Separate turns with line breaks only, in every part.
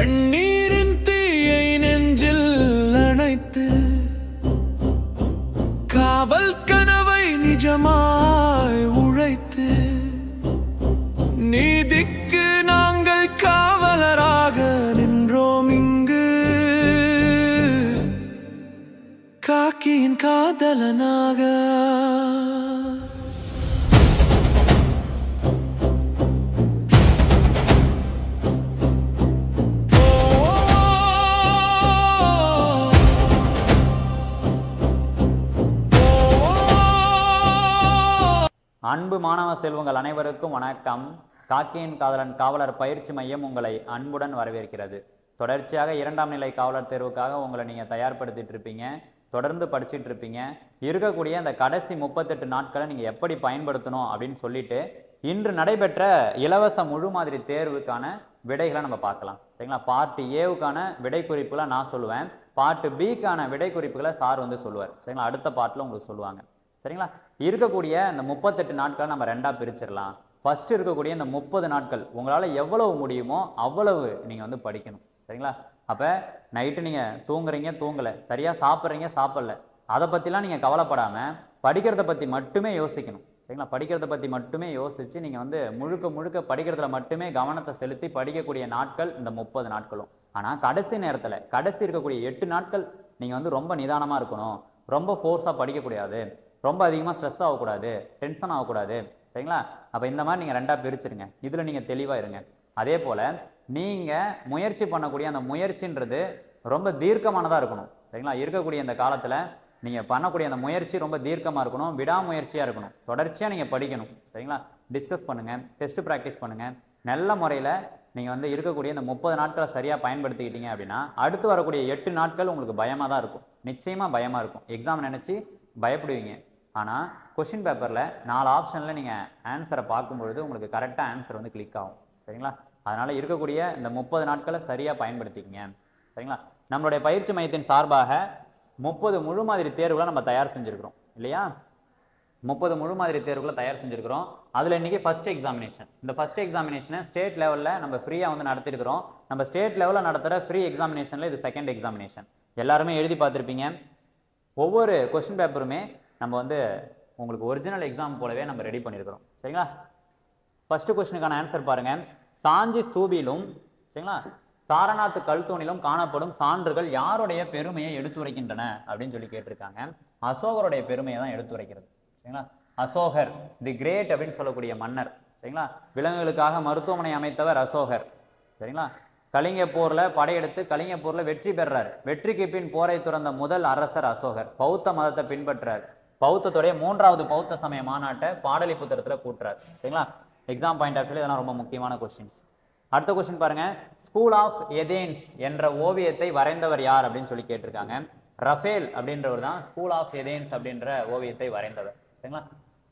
கண்ணீரின் தீயை நெஞ்சில் அணைத்து காவல் கனவை நிஜமாய் உழைத்து நீதிக்கு நாங்கள் காவலராக நின்றோம் இங்கு காக்கியின் காதலனாக.
அன்பு மாணவ செல்வங்கள் அனைவருக்கும் வணக்கம். காக்கியின் காதலன் காவலர் பயிற்சி மையம் உங்களை அன்புடன் வரவேற்கிறது. தொடர்ச்சியாக 2ஆம் நிலை காவலர் தேர்வுக்காக உங்களை நீங்கள் தயார்படுத்திட்டு இருப்பீங்க, தொடர்ந்து படிச்சுட்டு இருப்பீங்க. இருக்கக்கூடிய அந்த கடைசி 38 நாட்களை நீங்கள் எப்படி பயன்படுத்தணும் அப்படின்னு சொல்லிட்டு இன்று நடைபெற்ற இலவச முழு மாதிரி தேர்வுக்கான விடைகளை நம்ம பார்க்கலாம். சரிங்களா? பார்ட் ஏவுக்கான விடை குறிப்புகளை நான் சொல்லுவேன், பார்ட் பிக்கான விடை குறிப்புகளை சார் வந்து சொல்லுவார். சரிங்களா? அடுத்த பார்ட்டில் உங்களுக்கு சொல்லுவாங்க. சரிங்களா? இருக்கக்கூடிய இந்த 38 நாட்களை நம்ம ரெண்டாக பிரிச்சிடலாம். ஃபர்ஸ்ட் இருக்கக்கூடிய இந்த 30 நாட்கள் உங்களால் எவ்வளவு முடியுமோ அவ்வளவு நீங்கள் வந்து படிக்கணும். சரிங்களா? அப்போ நைட்டு நீங்கள் தூங்கலை, சரியாக சாப்பிட்றீங்க, சாப்பிடல, அதை பற்றிலாம் நீங்கள் கவலைப்படாமல் படிக்கிறத பற்றி மட்டுமே யோசிக்கணும். சரிங்களா? படிக்கிறத பற்றி மட்டுமே யோசித்து நீங்கள் வந்து முழுக்க படிக்கிறதுல மட்டுமே கவனத்தை செலுத்தி படிக்கக்கூடிய நாட்கள் இந்த 30 நாட்களும். ஆனால் கடைசி நேரத்தில் கடைசி இருக்கக்கூடிய 8 நாட்கள் நீங்கள் வந்து ரொம்ப நிதானமாக இருக்கணும், ரொம்ப ஃபோர்ஸாக படிக்கக்கூடாது, ரொம்ப அதிகமாக ஸ்ட்ரெஸ் ஆகக்கூடாது, டென்ஷன் ஆகக்கூடாது. சரிங்களா? அப்போ இந்த மாதிரி நீங்கள் ரெண்டாக பிரிச்சுருங்க. இதில் நீங்கள் தெளிவாக இருங்க. அதே போல் நீங்கள் முயற்சி பண்ணக்கூடிய அந்த முயற்சின்றது ரொம்ப தீர்க்கமானதாக இருக்கணும். சரிங்களா? இருக்கக்கூடிய இந்த காலத்தில் நீங்கள் பண்ணக்கூடிய அந்த முயற்சி ரொம்ப தீர்க்கமாக இருக்கணும், விடாமுயற்சியாக இருக்கணும், தொடர்ச்சியாக நீங்கள் படிக்கணும். சரிங்களா? டிஸ்கஸ் பண்ணுங்கள், டெஸ்ட் ப்ராக்டிஸ் பண்ணுங்கள். நல்ல முறையில் நீங்கள் வந்து இருக்கக்கூடிய இந்த 30 நாட்களை சரியாக பயன்படுத்திக்கிட்டீங்க அப்படின்னா அடுத்து வரக்கூடிய 8 நாட்கள் உங்களுக்கு பயமாக தான் இருக்கும். நிச்சயமாக பயமாக இருக்கும். எக்ஸாம் நினச்சி பயப்படுவீங்க. ஆனால் கொஷின் பேப்பரில் 4 ஆப்ஷனில் நீங்கள் ஆன்சரை பார்க்கும்பொழுது உங்களுக்கு கரெக்டாக ஆன்சர் வந்து கிளிக் ஆகும். சரிங்களா? அதனால் இருக்கக்கூடிய இந்த 30 நாட்களை சரியாக பயன்படுத்திக்கங்க. சரிங்களா? நம்மளுடைய பயிற்சி மையத்தின் சார்பாக 30 முழு மாதிரி தேர்வுகளை நம்ம தயார் செஞ்சுருக்கிறோம் இல்லையா? 30 முழு மாதிரி தேர்வுகளை தயார் செஞ்சுருக்கிறோம். அதில் இன்றைக்கி ஃபஸ்ட் எக்ஸாமினேஷன். இந்த ஃபஸ்ட் எக்ஸாமினேஷனை ஸ்டேட் லெவலில் நம்ம ஃப்ரீயாக வந்து நடத்திருக்கிறோம். நம்ம ஸ்டேட் லெவலில் நடத்துகிற ஃப்ரீ எக்ஸாமினேஷனில் இது செகண்ட் எக்ஸாமினேஷன். எல்லாருமே எழுதி பார்த்துருப்பீங்க. ஒவ்வொரு கொஸ்டின் பேப்பருமே நம்ம வந்து உங்களுக்கு ஒரிஜினல் எக்ஸாம் போலவே நம்ம ரெடி பண்ணியிருக்கிறோம். சரிங்களா? ஃபர்ஸ்ட் கொஸ்டினுக்கான ஆன்சர் பாருங்கள். சாஞ்சி ஸ்தூபியிலும் சரிங்களா சாரநாத் கல்தூணிலும் காணப்படும் சான்றுகள் யாருடைய பெருமையை எடுத்துரைக்கின்றன அப்படின்னு சொல்லி கேட்டிருக்காங்க. அசோகருடைய பெருமையை தான் எடுத்துரைக்கிறது. சரிங்களா? அசோகர் தி கிரேட் அப்படின்னு சொல்லக்கூடிய மன்னர். சரிங்களா? விலங்குகளுக்காக மருத்துவமனை அமைத்தவர் அசோகர். சரிங்களா? கலிங்க போர்ல படையெடுத்து கலிங்க போர்ல வெற்றி பெறாரு. வெற்றிக்கு பின் போரை துறந்த முதல் அரசர் அசோகர். பௌத்த மதத்தை பின்பற்றார். பௌத்தத்துடைய 3வது பௌத்த சமய மாநாட்டை பாடலிபுத்திரத்தில் கூட்டுறார். சரிங்களா? எக்ஸாம் பாயிண்ட் ஆஃப் வியூல இதெல்லாம் ரொம்ப முக்கியமான கொஸ்டின்ஸ். அடுத்த கொஸ்டின் பாருங்க. ஸ்கூல் ஆஃப் எதேன்ஸ் என்ற ஓவியத்தை வரைந்தவர் யார் அப்படின்னு சொல்லி கேட்டிருக்காங்க. ரஃபேல் அப்படின்றவர் தான் ஸ்கூல் ஆஃப் எதேன்ஸ் அப்படின்ற ஓவியத்தை வரைந்தவர். சரிங்களா?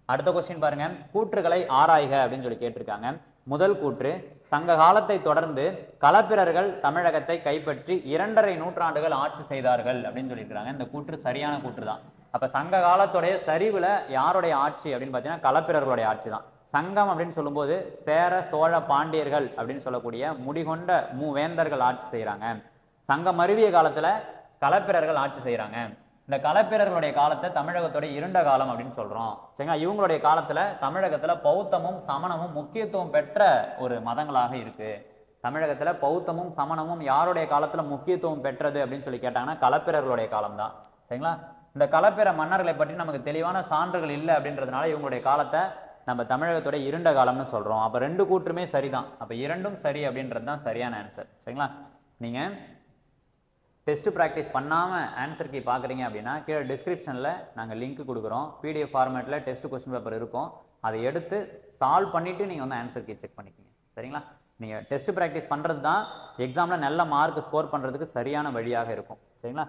அடுத்த கொஸ்டின் பாருங்க. கூற்றுகளை ஆராய்க அப்படின்னு சொல்லி கேட்டிருக்காங்க. முதல் கூற்று, சங்க காலத்தை தொடர்ந்து களப்பிரர்கள் தமிழகத்தை கைப்பற்றி 2½ நூற்றாண்டுகள் ஆட்சி செய்தார்கள் அப்படின்னு சொல்லியிருக்காங்க. இந்த கூற்று சரியான கூற்று தான். அப்ப சங்க காலத்துடைய சரிவுல யாருடைய ஆட்சி அப்படின்னு பார்த்தீங்கன்னா களப்பிரர்களுடைய ஆட்சி தான். சங்கம் அப்படின்னு சொல்லும்போது சேர சோழ பாண்டியர்கள் அப்படின்னு சொல்லக்கூடிய முடிகொண்ட மூவேந்தர்கள் ஆட்சி செய்யறாங்க. சங்கம் மருவிய காலத்துல களப்பிரர்கள் ஆட்சி செய்யறாங்க. இந்த களப்பிரர்களுடைய காலத்தை தமிழகத்துடைய இருண்ட காலம் அப்படின்னு சொல்றோம். சரிங்களா? இவங்களுடைய காலத்துல தமிழகத்துல பௌத்தமும் சமணமும் முக்கியத்துவம் பெற்ற ஒரு மதங்களாக இருக்கு. தமிழகத்துல பௌத்தமும் சமணமும் யாருடைய காலத்துல முக்கியத்துவம் பெற்றது அப்படின்னு சொல்லி கேட்டாங்கன்னா களப்பிரர்களுடைய காலம் தான். சரிங்களா? இந்த களப்பிர மன்னர்களை பற்றி நமக்கு தெளிவான சான்றுகள் இல்லை அப்படின்றதுனால இவங்களுடைய காலத்தை நம்ம தமிழகத்துடைய இருண்ட காலம்னு சொல்றோம். அப்ப 2 கூற்றுமே சரிதான். அப்ப 2ம் சரி அப்படின்றது தான் சரியான ஆன்சர். சரிங்களா? நீங்க டெஸ்ட் ப்ராக்டிஸ் பண்ணாமல் ஆன்சர் கீ பார்க்குறீங்க அப்படின்னா கீழே டிஸ்கிரிப்ஷனில் நாங்கள் லிங்க் கொடுக்குறோம். பிடிஎஃப் ஃபார்மேட்டில் டெஸ்ட் கொஸ்டின் பேப்பர் இருக்கும். அதை எடுத்து சால்வ் பண்ணிவிட்டு நீங்கள் வந்து ஆன்சர் கீ செக் பண்ணிக்கோங்க. சரிங்களா? நீங்கள் டெஸ்ட் ப்ராக்டிஸ் பண்ணுறது தான் எக்ஸாமில் நல்ல மார்க் ஸ்கோர் பண்ணுறதுக்கு சரியான வழியாக இருக்கும். சரிங்களா?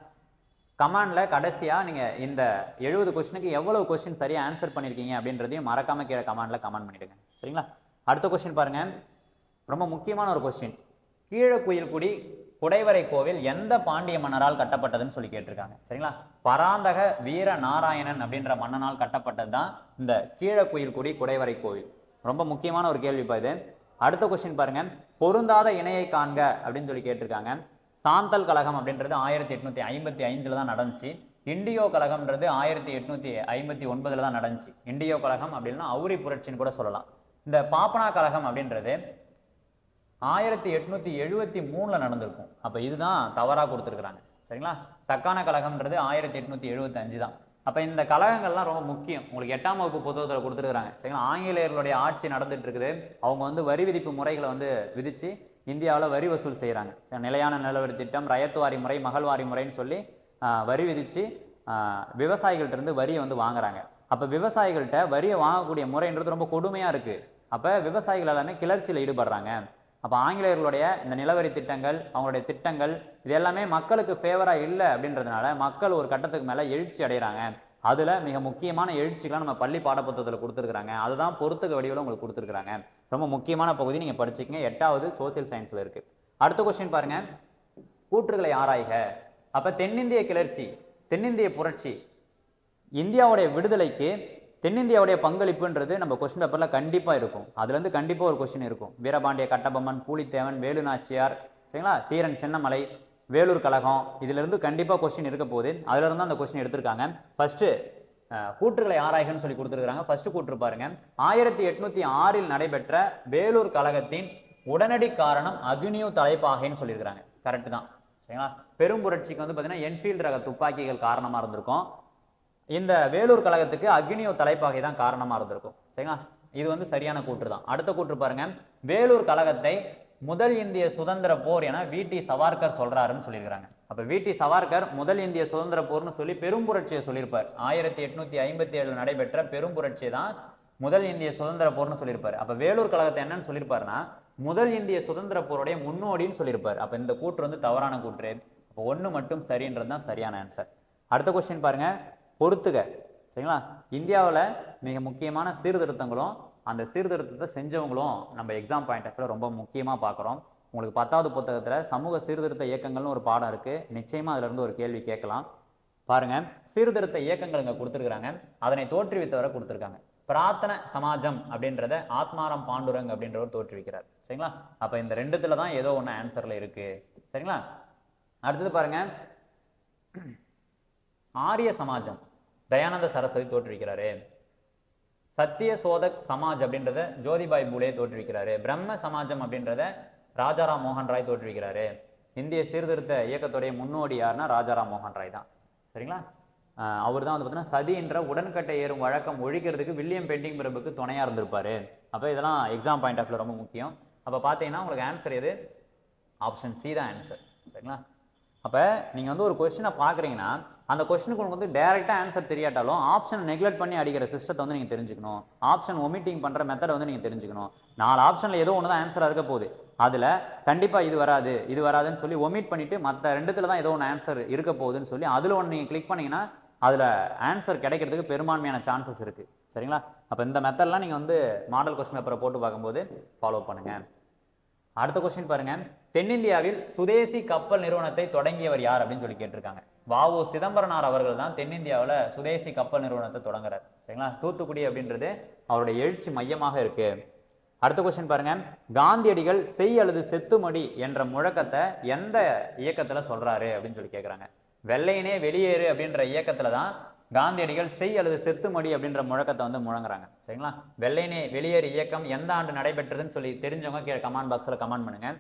கமெண்டில் கடைசியாக நீங்கள் இந்த 70 கொஸ்டினுக்கு எவ்வளவு கொஸ்டின் சரியாக ஆன்சர் பண்ணியிருக்கீங்க அப்படின்றதையும் மறக்காமல் கீழே கமெண்டில் கமெண்ட் பண்ணிவிடுங்க. சரிங்களா? அடுத்த கொஸ்டின் பாருங்கள். ரொம்ப முக்கியமான ஒரு கொஸ்டின். கீழக்குயில்குடி குடைவரை கோவில் எந்த பாண்டிய மன்னரால் கட்டப்பட்டதுன்னு சொல்லி கேட்டிருக்காங்க. சரிங்களா? பராந்தக வீர நாராயணன் அப்படின்ற மன்னனால் கட்டப்பட்டது தான் இந்த கீழக்குயில்குடி குடைவரை கோவில். ரொம்ப முக்கியமான ஒரு கேள்விப்பா இது. அடுத்த கொஸ்டின் பாருங்க, பொருந்தாத இணையை காண்க அப்படின்னு சொல்லி கேட்டிருக்காங்க. சாந்தல் கழகம் அப்படின்றது 1855 தான் நடந்துச்சு. இண்டியோ கழகம்ன்றது 1859 தான் நடந்துச்சு. இண்டியோ கழகம் அப்படின்னா அவுரி புரட்சின்னு கூட சொல்லலாம். இந்த பாப்பனா கழகம் அப்படின்றது 1873 நடந்திருக்கும். அப்ப இதுதான் தவறா கொடுத்துருக்காங்க. சரிங்களா? தக்கான கழகம்ன்றது 1875 தான். அப்ப இந்த கழகங்கள்லாம் ரொம்ப முக்கியம். உங்களுக்கு 8ஆம் வகுப்பு புத்தகத்தில் கொடுத்துருக்காங்க. சரிங்களா? ஆங்கிலேயர்களுடைய ஆட்சி நடந்துட்டு இருக்குது. அவங்க வந்து வரி விதிப்பு முறைகளை வந்து விதிச்சு இந்தியாவில் வரி வசூல் செய்கிறாங்க. நிலையான நிலவரி திட்டம், ரயத்துவாரி முறை, மகள்வாரி முறைன்னு சொல்லி வரி விதிச்சு விவசாயிகள்ட்ட இருந்து வரியை வந்து வாங்குறாங்க. அப்போ விவசாயிகள்கிட்ட வரியை வாங்கக்கூடிய முறைன்றது ரொம்ப கொடுமையாக இருக்குது. அப்போ விவசாயிகள் எல்லாமே கிளர்ச்சியில் ஈடுபடுறாங்க. அப்போ ஆங்கிலேயர்களுடைய இந்த நிலவரி திட்டங்கள், அவங்களுடைய திட்டங்கள் இது எல்லாமே மக்களுக்கு ஃபேவராக இல்லை அப்படின்றதுனால மக்கள் ஒரு கட்டத்துக்கு மேலே எழுச்சி அடைகிறாங்க. அதில் மிக முக்கியமான எழுச்சிகளாக நம்ம பள்ளி பாடப்புத்தகத்தில் கொடுத்துருக்குறாங்க. அதுதான் பொறுத்துக்க வடிவில் உங்களுக்கு கொடுத்துருக்குறாங்க. ரொம்ப முக்கியமான பகுதி, நீங்கள் படிச்சுக்கங்க. 8வது சோசியல் சயின்ஸில் இருக்குது. அடுத்த கொஸ்டின் பாருங்கள், கூற்றுகளை ஆராய்க. அப்போ தென்னிந்திய கிளர்ச்சி, தென்னிந்திய புரட்சி, இந்தியாவுடைய விடுதலைக்கு தென்னிந்தியாவுடைய பங்களிப்புன்றது நம்ம கொஸ்டின் பேப்பரில் கண்டிப்பாக இருக்கும். அதுலேருந்து கண்டிப்பாக ஒரு கொஸ்டின் இருக்கும். வீரபாண்டிய கட்டபொம்மன், பூலித்தேவன், வேலு நாச்சியார், சரிங்களா, தீரன் சின்னமலை, வேலூர் கழகம், இதிலிருந்து கண்டிப்பாக கொஸ்டின் இருக்க போகுது. அதிலிருந்து அந்த கொஸ்டின் எடுத்திருக்காங்க. ஃபர்ஸ்ட் கூற்றுகளை ஆராய்கன்னு சொல்லி கொடுத்துருக்காங்க. ஃபர்ஸ்ட் கூற்று பாருங்க, 1806 நடைபெற்ற வேலூர் கழகத்தின் உடனடி காரணம் அக்னியோ தலைப்பாகைன்னு சொல்லியிருக்கிறாங்க. கரெக்ட் தான். சரிங்களா? பெரும் புரட்சிக்கு வந்து பார்த்தீங்கன்னா என்ஃபீல்டு ரக துப்பாக்கிகள் காரணமாக இருந்திருக்கும். இந்த வேலூர் கழகத்துக்கு அக்னியோ தலைப்பாகை தான் காரணமாக இருந்திருக்கும். சரிங்களா? இது வந்து சரியான கூற்று தான். அடுத்த கூற்று பாருங்க, வேலூர் கழகத்தை முதல் இந்திய சுதந்திர போர் என வி.டி. சவார்கர் சொல்றாருன்னு சொல்லியிருக்காங்க. அப்ப வி.டி. சவார்கர் முதல் இந்திய சுதந்திர போர்னு சொல்லி பெரும் புரட்சியை சொல்லியிருப்பார். 1857 நடைபெற்ற பெரும் புரட்சியை தான் முதல் இந்திய சுதந்திர போர்னு சொல்லியிருப்பார். அப்ப வேலூர் கழகத்தை என்னன்னு சொல்லியிருப்பாருன்னா முதல் இந்திய சுதந்திர போருடைய முன்னோடின்னு சொல்லியிருப்பார். அப்ப இந்த கூற்று வந்து தவறான கூற்று. அப்போ 1 மட்டும் சரின்றது தான் சரியான ஆன்சர். அடுத்த கொஸ்டின் பாருங்க, பொறுத்துக. சரிங்களா? இந்தியாவில் மிக முக்கியமான சீர்திருத்தங்களும் அந்த சீர்திருத்தத்தை செஞ்சவங்களும் நம்ம எக்ஸாம் பாயிண்ட் ஆஃப் ரொம்ப முக்கியமாக பார்க்குறோம். உங்களுக்கு 10வது புத்தகத்தில் சமூக சீர்திருத்த இயக்கங்கள்னு ஒரு பாடம் இருக்குது. நிச்சயமாக அதிலிருந்து ஒரு கேள்வி கேட்கலாம். பாருங்க, சீர்திருத்த இயக்கங்கள் இங்கே கொடுத்துருக்குறாங்க. அதனை தோற்றுவித்தவரை கொடுத்துருக்காங்க. பிரார்த்தன சமாஜம் அப்படின்றத ஆத்மாராம் பாண்டுரங் அப்படின்றவர் தோற்றுவிக்கிறார். சரிங்களா? அப்போ இந்த ரெண்டுத்துல தான் ஏதோ ஒன்று ஆன்சரில் இருக்கு. சரிங்களா? அடுத்தது பாருங்க, ஆரிய சமாஜம் தயானந்த சரஸ்வதி தோற்றுவிக்கிறாரு. சத்திய சோதக் சமாஜ் அப்படின்றத ஜோதிபாய் பூலே தோற்றுவிக்கிறாரு. பிரம்ம சமாஜம் அப்படின்றத ராஜாராம் மோகன் ராய் தோற்றுவிக்கிறாரு. இந்திய சீர்திருத்த இயக்கத்துடைய முன்னோடி யாருன்னா ராஜாராம் மோகன் ராய் தான். சரிங்களா? அவர் தான் வந்து பார்த்தீங்கன்னா சதி என்ற உடன்கட்டை ஏறும் வழக்கம் ஒழிக்கிறதுக்கு வில்லியம் பெண்டிங் பிரபுக்கு துணையாக இருந்திருப்பாரு. அப்போ இதெல்லாம் எக்ஸாம் பாயிண்ட் ஆஃப் ரொம்ப முக்கியம். அப்போ பார்த்தீங்கன்னா உங்களுக்கு ஆன்சர் எது? ஆப்ஷன் சி தான் ஆன்சர். சரிங்களா? அப்போ நீங்கள் வந்து ஒரு கொஸ்டினை பார்க்குறீங்கன்னா அந்த கொஸ்டினுக்கு உங்களுக்கு வந்து டைரெக்டாக ஆன்சர் தெரியாட்டாலும் ஆப்ஷன் நெக்லெக்ட் பண்ணி அடிக்கிற சிஸ்டத்தை வந்து நீங்கள் தெரிஞ்சுக்கணும். ஆப்ஷன் ஒமிட்டிங் பண்ணுற மெத்தடை வந்து நீங்கள் தெரிஞ்சுக்கணும். 4 ஆப்ஷனில் ஏதோ ஒன்று தான் ஆன்சராக இருக்க போகுது. அதில் கண்டிப்பாக இது வராது இது வராதுன்னு சொல்லி ஒமிட் பண்ணிவிட்டு மற்ற 2த்துல தான் ஏதோ ஒன்று ஆன்சர் இருக்க போகுதுன்னு சொல்லி அதில் ஒன்று நீங்கள் கிளிக் பண்ணிங்கன்னா அதில் ஆன்சர் கிடைக்கிறதுக்கு பெரும்பான்மையான சான்சஸ் இருக்குது. சரிங்களா? அப்போ இந்த மெத்தட்லாம் நீங்கள் வந்து மாடல் கொஸ்டின் பேப்பரை போட்டு பார்க்கும்போது ஃபாலோ பண்ணுங்கள். அடுத்த கொஸ்டின் பாருங்க, தென்னிந்தியாவில் சுதேசி கப்பல் நிறுவனத்தை தொடங்கியவர் யார் அப்படின்னு சொல்லி கேட்டிருக்காங்க. வ.உ. சிதம்பரனார் அவர்கள் தான் தென்னிந்தியாவில் சுதேசி கப்பல் நிறுவனத்தை தொடங்குறார். சரிங்களா? தூத்துக்குடி அப்படின்றது அவருடைய எழுச்சி மையமாக இருக்கு. அடுத்த கொஸ்டின் பாருங்க, காந்தியடிகள் செய் அல்லது செத்துமடி என்ற முழக்கத்தை எந்த இயக்கத்துல சொல்றாரு அப்படின்னு சொல்லி கேட்குறாங்க. வெள்ளையனே வெளியேறு அப்படின்ற இயக்கத்துல தான் காந்தியடிகள் செய் அல்லது செத்துமடி அப்படின்ற முழக்கத்தை வந்து முழங்குறாங்க. சரிங்களா? வெள்ளையனே வெளியேறு இயக்கம் எந்த ஆண்டு நடைபெற்றதுன்னு சொல்லி தெரிஞ்சவங்க கீழே கமெண்ட் பாக்ஸில் கமெண்ட் பண்ணுங்க.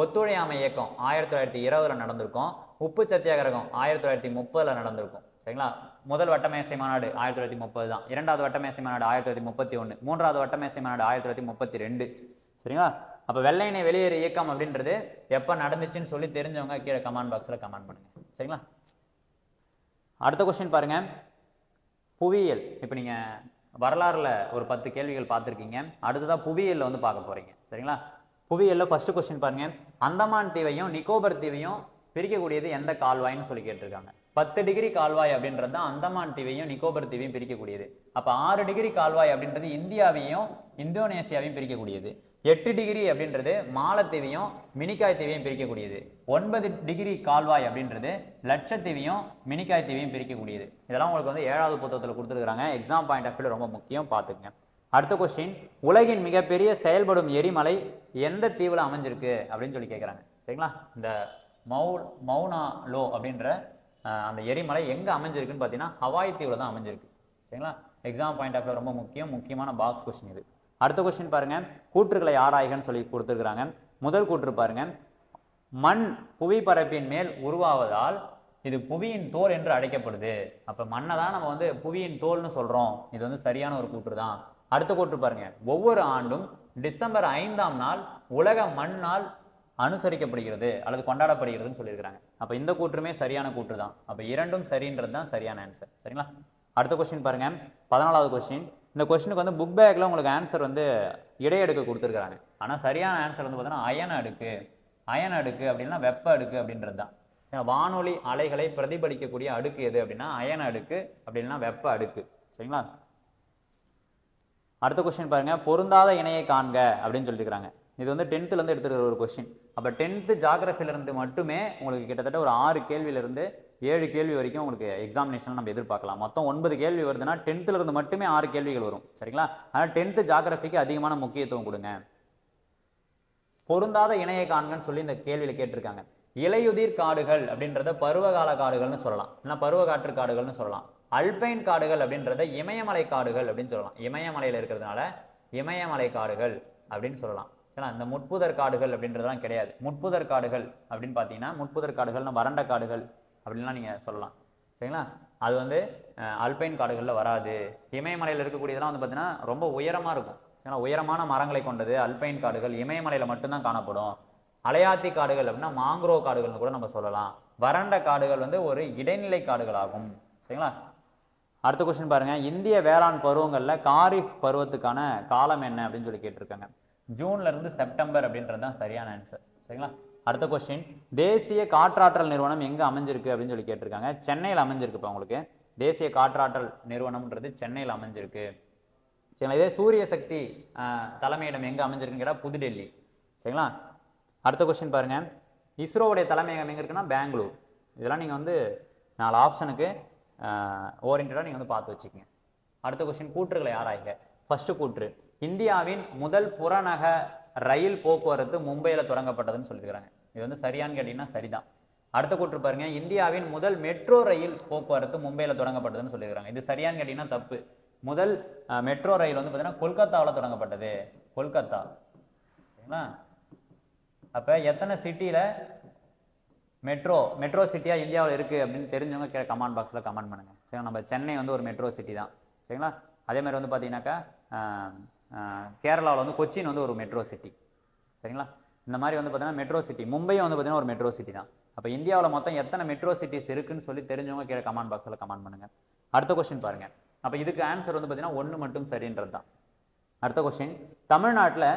ஒத்துழையாமை இயக்கம் 1920 நடந்திருக்கும். உப்பு சத்தியாகிரகம் 1930 நடந்திருக்கும். சரிங்களா? முதல் வட்டமேசை மாநாடு 1930 தான். 2வது வட்டமேசை மாநாடு 1931. 3வது வட்டமேசை மாநாடு 1932. சரிங்களா? அப்போ வெள்ளையனே வெளியேறு இயக்கம் அப்படின்றது எப்போ நடந்துச்சுன்னு சொல்லி தெரிஞ்சவங்க கீழே கமெண்ட் பாக்ஸில் கமெண்ட் பண்ணுங்க. சரிங்களா? அடுத்த கொஸ்டின் பாருங்க, புவியியல். இப்போ நீங்கள் வரலாறுல ஒரு 10 கேள்விகள் பார்த்துருக்கீங்க. அடுத்ததான் புவியியலில் வந்து பார்க்க போறீங்க. சரிங்களா? புவியியலில் ஃபர்ஸ்ட் கொஸ்டின் பாருங்க, அந்தமான் தீவையும் நிக்கோபர் தீவையும் பிரிக்கக்கூடியது எந்த கால்வாய்ன்னு சொல்லி கேட்டிருக்காங்க. 10 டிகிரி கால்வாய் அப்படின்றது தான் அந்தமான் தீவையும் நிக்கோபர் தீவையும் பிரிக்கக்கூடியது. அப்போ 6 டிகிரி கால்வாய் அப்படின்றது இந்தியாவையும் இந்தோனேசியாவையும் பிரிக்கக்கூடியது. 8 டிகிரி அப்படின்றது மாலத்தீவையும் மினிக்காய் தீவையும் பிரிக்கக்கூடியது. 9 டிகிரி கால்வாய் அப்படின்றது லட்சத்தீவையும் மினிக்காய் தீவையும் பிரிக்கக்கூடியது. இதெல்லாம் உங்களுக்கு வந்து 7வது புத்தகத்தில் கொடுத்துருக்காங்க. எக்ஸாம் பாயிண்ட் ஆஃப் வியூ ரொம்ப முக்கியம், பார்த்துக்குங்க. அடுத்த கொஸ்டின், உலகின் மிகப்பெரிய செயல்படும் எரிமலை எந்த தீவில் அமைஞ்சிருக்கு அப்படின்னு சொல்லி கேட்குறாங்க. சரிங்களா? இந்த மௌனா லோ அப்படின்ற அந்த எரிமலை எங்கே அமைஞ்சிருக்குன்னு பார்த்தீங்கன்னா ஹவாய் தீவில் தான் அமைஞ்சிருக்கு. சரிங்களா? எக்ஸாம் பாயிண்ட் ஆஃப் ரொம்ப முக்கியமான பாக்ஸ் கொஸ்டின் இது. அடுத்த கொஸ்டின் பாருங்க, கூற்றுகளை ஆராய்கன்னு சொல்லி கொடுத்துருக்குறாங்க. முதல் கூற்று பாருங்க, மண் புவி பரப்பின் மேல் உருவாவதால் இது புவியின் தோல் என்று அழைக்கப்படுது. அப்ப மண்ணை தான் நம்ம வந்து புவியின் தோல்னு சொல்றோம். இது வந்து சரியான ஒரு கூற்று தான். அடுத்த கூற்று பாருங்க, ஒவ்வொரு ஆண்டும் டிசம்பர் 5ஆம் நாள் உலக மண் நாள் அனுசரிக்கப்படுகிறது அல்லது கொண்டாடப்படுகிறதுன்னு சொல்லியிருக்கிறாங்க. அப்ப இந்த கூற்றுமே சரியான கூற்று தான். அப்ப இரண்டும் சரின்றது தான் சரியான ஆன்சர். சரிங்களா? அடுத்த கொஸ்டின் பாருங்க, 14வது கொஸ்டின். இந்த கொஸ்டினுக்கு வந்து புக் பேக்ல உங்களுக்கு ஆன்சர் வந்து இடையடுக்கு கொடுத்துருக்காங்க. ஆனா சரியான ஆன்சர் வந்து பார்த்தீங்கன்னா அயன அடுக்கு. அயன அடுக்கு அப்படின்னா வெப்ப அடுக்கு அப்படின்றது தான். வானொலி அலைகளை பிரதிபலிக்கக்கூடிய அடுக்கு எது அப்படின்னா அயன அடுக்கு, அப்படின்னா வெப்ப அடுக்கு. சரிங்களா? அடுத்த கொஸ்டின் பாருங்க, பொருந்தாத இணையை காண்க அப்படின்னு சொல்லியிருக்காங்க. இது வந்து 10th இருந்து எடுத்துக்கிற ஒரு கொஸ்டின். அப்போ 10th ஜாகிரபிலிருந்து மட்டுமே உங்களுக்கு கிட்டத்தட்ட ஒரு 6 கேள்வியிலிருந்து 7 கேள்வி வரைக்கும் உங்களுக்கு எக்ஸாமினேஷன் நம்ம எதிர்பார்க்கலாம். மொத்தம் 9 கேள்வி வருதுன்னா 10th இருந்து மட்டுமே 6 கேள்விகள் வரும். சரிங்களா? அதனால் 10th ஜாகிரபிக்கு அதிகமான முக்கியத்துவம் கொடுங்க. பொருந்தாத இணையை காண்கன்னு சொல்லி இந்த கேள்வியில் கேட்டிருக்காங்க. இலையுதிர் காடுகள் அப்படின்றத பருவகால காடுகள்னு சொல்லலாம், இல்லைன்னா பருவகாற்று காடுகள்னு சொல்லலாம். அல்பைன் காடுகள் அப்படின்றத இமயமலை காடுகள் அப்படின்னு சொல்லலாம். இமயமலையில் இருக்கிறதுனால இமயமலை காடுகள் அப்படின்னு சொல்லலாம். சரிங்களா? இந்த முட்புதர் காடுகள் அப்படின்றதெல்லாம் கிடையாது. முட்புதர் காடுகள் அப்படின்னு பார்த்தீங்கன்னா முட்புதர் காடுகள்னா வறண்ட காடுகள் அப்படின்லாம் நீங்கள் சொல்லலாம். சரிங்களா? அது வந்து அல்பைன் காடுகளில் வராது. இமயமலையில் இருக்கக்கூடியதெல்லாம் வந்து பார்த்தீங்கன்னா ரொம்ப உயரமாக இருக்கும். சரிங்களா? உயரமான மரங்களை கொண்டது அல்பைன் காடுகள் இமயமலையில் மட்டும்தான் காணப்படும். அலையாத்தி காடுகள் அப்படின்னா மாங்க்ரோ காடுகள்னு கூட நம்ம சொல்லலாம். வறண்ட காடுகள் வந்து ஒரு இடைநிலை காடுகள் ஆகும். சரிங்களா? அடுத்த கொஸ்டின் பாருங்க, இந்திய வேளாண் பருவங்கள்ல காரிஃப் பருவத்துக்கான காலம் என்ன அப்படின்னு சொல்லி கேட்டிருக்காங்க. ஜூன்ல இருந்து செப்டம்பர் அப்படின்றது தான் சரியான ஆன்சர். சரிங்களா? அடுத்த கொஸ்டின், தேசிய காற்றாற்றல் நிறுவனம் எங்க அமைஞ்சிருக்கு அப்படின்னு சொல்லி கேட்டிருக்காங்க. சென்னையில் அமைஞ்சிருக்குப்பா உங்களுக்கு. தேசிய காற்றாற்றல் நிறுவனம்ன்றது சென்னையில் அமைஞ்சிருக்கு. சரிங்களா? இதே சூரிய சக்தி தலைமையிடம் எங்க அமைஞ்சிருக்குன்னு கேட்டால் புதுடெல்லி. சரிங்களா? அடுத்த கொஸ்டின் பாருங்க, இஸ்ரோவுடைய தலைமையகம் எங்க இருக்குன்னா பெங்களூர். இதெல்லாம் நீங்க வந்து 4 ஆப்ஷனுக்கு ஓரியன்டா நீங்க வந்து பார்த்து வச்சுக்கோங்க. அடுத்த கொஸ்டின், கூற்றுகளை ஆராய்க. ஃபர்ஸ்ட் கூற்று, இந்தியாவின் முதல் புறநக ரயில் போக்குவரத்து மும்பையில் தொடங்கப்பட்டதுன்னு சொல்லியிருக்காங்க. இது வந்து சரியான்னு கேட்டீங்கன்னா சரிதான். அடுத்த கூற்று பாருங்க, இந்தியாவின் முதல் மெட்ரோ ரயில் போக்குவரத்து மும்பையில் தொடங்கப்பட்டதுன்னு சொல்லியிருக்காங்க. இது சரியான்னு கேட்டீங்கன்னா தப்பு. முதல் மெட்ரோ ரயில் வந்து பார்த்தீங்கன்னா கொல்கத்தாவில் தொடங்கப்பட்டது. கொல்கத்தா. சரிங்களா? அப்ப எத்தனை சிட்டியில மெட்ரோ சிட்டியா இந்தியாவில் இருக்கு அப்படின்னு தெரிஞ்சவங்க கமெண்ட் பாக்ஸ்ல கமெண்ட் பண்ணுங்க. சரிங்களா? நம்ம சென்னை வந்து ஒரு மெட்ரோ சிட்டி தான். சரிங்களா? அதே மாதிரி வந்து பார்த்தீங்கன்னாக்கா கேரளாவில் வந்து கொச்சின் வந்து ஒரு மெட்ரோ சிட்டி. சரிங்களா? இந்த மாதிரி வந்து பார்த்தீங்கன்னா மெட்ரோ சிட்டி. மும்பையும் வந்து பார்த்தீங்கன்னா ஒரு மெட்ரோ சிட்டி தான். அப்போ இந்தியாவில் மொத்தம் எத்தனை மெட்ரோ சிட்டிஸ் இருக்குன்னு சொல்லி தெரிஞ்சவங்க கீழே கமெண்ட் பாக்ஸில் கமெண்ட் பண்ணுங்க. அடுத்த கொஸ்டின் பாருங்க. அப்போ இதுக்கு ஆன்சர் வந்து பார்த்தீங்கன்னா 1 மட்டும் சரின்றது தான். அடுத்த கொஸ்டின், தமிழ்நாட்டில்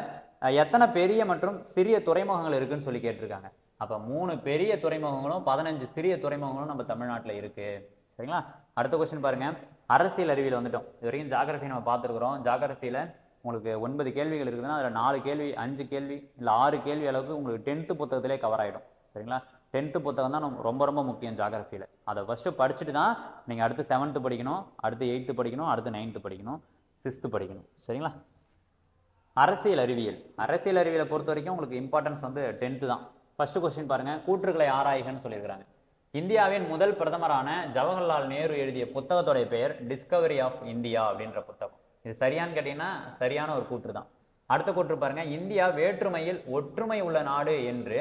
எத்தனை பெரிய மற்றும் சிறிய துறைமுகங்கள் இருக்குன்னு சொல்லி கேட்டிருக்காங்க. அப்போ 3 பெரிய துறைமுகங்களும் 15 சிறிய துறைமுகங்களும் நம்ம தமிழ்நாட்டில் இருக்கு. சரிங்களா? அடுத்த கொஸ்டின் பாருங்க, அரசியல் அறிவியல் வந்துட்டோம். இது வரைக்கும் ஜாகிரபி நம்ம பார்த்துருக்குறோம். ஜாகிரபியில் உங்களுக்கு 9 கேள்விகள் இருக்குதுன்னா அதில் 4 கேள்வி 5 கேள்வி இல்லை 6 கேள்வி அளவுக்கு உங்களுக்கு 10th புத்தகத்திலே கவர் ஆகிடும். சரிங்களா? 10th புத்தகம் தான் ரொம்ப ரொம்ப முக்கியம் ஜாகிரபியில். அதை ஃபஸ்ட்டு படிச்சுட்டு தான் நீங்கள் அடுத்து 7th படிக்கணும், அடுத்து 8th படிக்கணும், அடுத்து 9th படிக்கணும், 6th படிக்கணும். சரிங்களா? அரசியல் அறிவியலை பொறுத்த வரைக்கும் உங்களுக்கு இம்பார்ட்டன்ஸ் வந்து 10th தான். ஃபர்ஸ்ட் கொஸ்டின் பாருங்க, கூற்றுகளை ஆராய்கன்னு சொல்லியிருக்காங்க. இந்தியாவின் முதல் பிரதமரான ஜவஹர்லால் நேரு எழுதிய புத்தகத்தோடைய பெயர் டிஸ்கவரி ஆஃப் இந்தியா அப்படின்ற புத்தகம். இது சரியான்னு கேட்டீங்கன்னா சரியான ஒரு கூற்று தான். அடுத்த கூற்று பாருங்க, இந்தியா வேற்றுமையில் ஒற்றுமை உள்ள நாடு என்று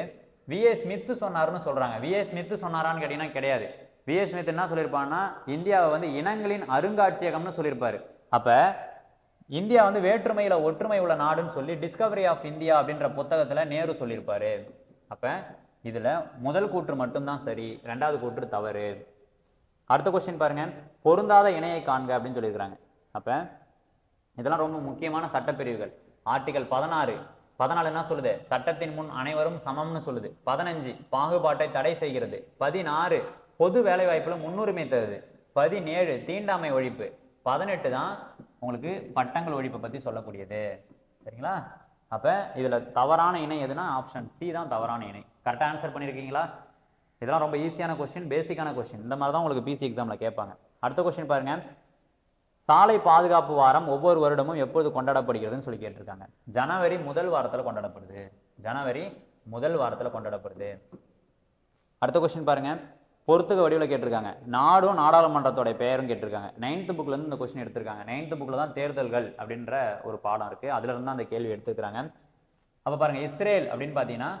V.A. ஸ்மித் சொன்னார்னு சொல்றாங்க. V.A. ஸ்மித் சொன்னாரான்னு கேட்டீங்கன்னா கிடையாது. V.A. ஸ்மித் என்ன சொல்லியிருப்பாங்கன்னா இந்தியாவை வந்து இனங்களின் அருங்காட்சியகம்னு சொல்லியிருப்பாரு. அப்ப இந்தியா வந்து வேற்றுமையில ஒற்றுமை உள்ள நாடுன்னு சொல்லி டிஸ்கவரி ஆஃப் இந்தியா அப்படின்ற புத்தகத்துல நேரு சொல்லியிருப்பாரு. அப்ப இதுல முதல் கூற்று மட்டும்தான் சரி, 2வது கூற்று தவறு. அடுத்த கொஸ்டின் பாருங்க, பொருந்தாத இணையை காண்க அப்படின்னு சொல்லியிருக்காங்க. அப்ப இதெல்லாம் ரொம்ப முக்கியமான சட்டப்பிரிவுகள். ஆர்டிகல் 14 என்ன சொல்லுது? சட்டத்தின் முன் அனைவரும் சமம்னு சொல்லுது. 15 பாகுபாட்டை தடை செய்கிறது. 16 பொது வேலைவாய்ப்புல முன்னுரிமை தருது. 17 தீண்டாமை ஒழிப்பு. 18 தான் உங்களுக்கு பட்டங்கள் ஒழிப்பை பத்தி சொல்லக்கூடியது. சரிங்களா? அப்ப இதுல தவறான இணை எதுனா ஆப்ஷன் சி தான் தவறான இணை. கரெக்டா ஆன்சர் பண்ணிருக்கீங்களா? இதெல்லாம் ரொம்ப ஈஸியான கொஸ்டின், பேசிக்கான கொஸ்டின். இந்த மாதிரி தான் உங்களுக்கு பிசி எக்ஸாம்ல கேட்பாங்க. அடுத்த கொஸ்டின் பாருங்க, சாலை பாதுகாப்பு வாரம் ஒவ்வொரு வருடமும் எப்பொழுது கொண்டாடப்படுகிறதுன்னு சொல்லி கேட்டிருக்காங்க. ஜனவரி முதல் வாரத்தில் கொண்டாடப்படுது. ஜனவரி முதல் வாரத்தில் கொண்டாடப்படுது. அடுத்த கொஸ்டின் பாருங்க, பொறுத்துக்க வடிவில் கேட்டிருக்காங்க. நாடும் நாடாளுமன்றத்தோட பெயரும் கேட்டிருக்காங்க. 9th புக்ல இருந்து இந்த கொஸ்டின் எடுத்திருக்காங்க. 9th புக்ல தான் தேர்தல்கள் அப்படின்ற ஒரு பாடம் இருக்கு, அதுல இருந்து தான் அந்த கேள்வி எடுத்துக்கிறாங்க. அப்ப பாருங்க, இஸ்ரேல் அப்படின்னு பாத்தீங்கன்னா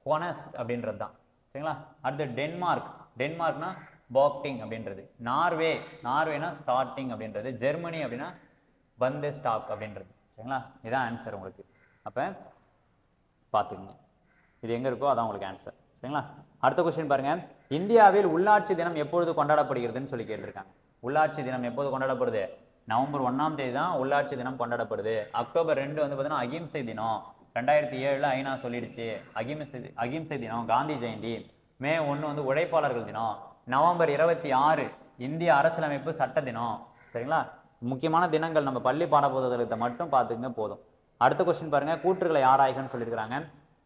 கொனஸ் அப்படின்றது தான், சரிங்களா. அடுத்து டென்மார்க், டென்மார்க்னா பாக்டிங் அப்படின்றது. நார்வேனா ஸ்டார்டிங் அப்படின்றது. ஜெர்மனி அப்படின்னா பந்தே ஸ்டாப் அப்படின்றது, சரிங்களா. இதான் ஆன்சர் உங்களுக்கு. அப்ப பார்த்துக்குங்க, இது எங்க இருக்கோ அதான் உங்களுக்கு ஆன்சர், சரிங்களா. அடுத்த கொஸ்டின் பாருங்க, இந்தியாவில் உள்ளாட்சி தினம் எப்பொழுது கொண்டாடப்படுகிறதுன்னு சொல்லி கேட்டிருக்காங்க. உள்ளாட்சி தினம் எப்போது கொண்டாடப்படுது? நவம்பர் 1ஆம் தேதி தான் உள்ளாட்சி தினம் கொண்டாடப்படுது. அக்டோபர் 2 வந்து பார்த்தீங்கன்னா அகிம்சை தினம். 2007 ஐநா சொல்லிடுச்சு அகிம்சை தினம், காந்தி ஜெயந்தி. மே 1 வந்து உழைப்பாளர்கள் தினம். நவம்பர் 26 இந்திய அரசியலமைப்பு சட்ட தினம், சரிங்களா. முக்கியமான தினங்கள் நம்ம பள்ளி பாடப்புத்தகத்தை மட்டும் பார்த்துங்க போதும். அடுத்த கொஸ்டின் பாருங்க, கூற்றுகளை ஆராய்கன்னு சொல்லியிருக்கிறாங்க.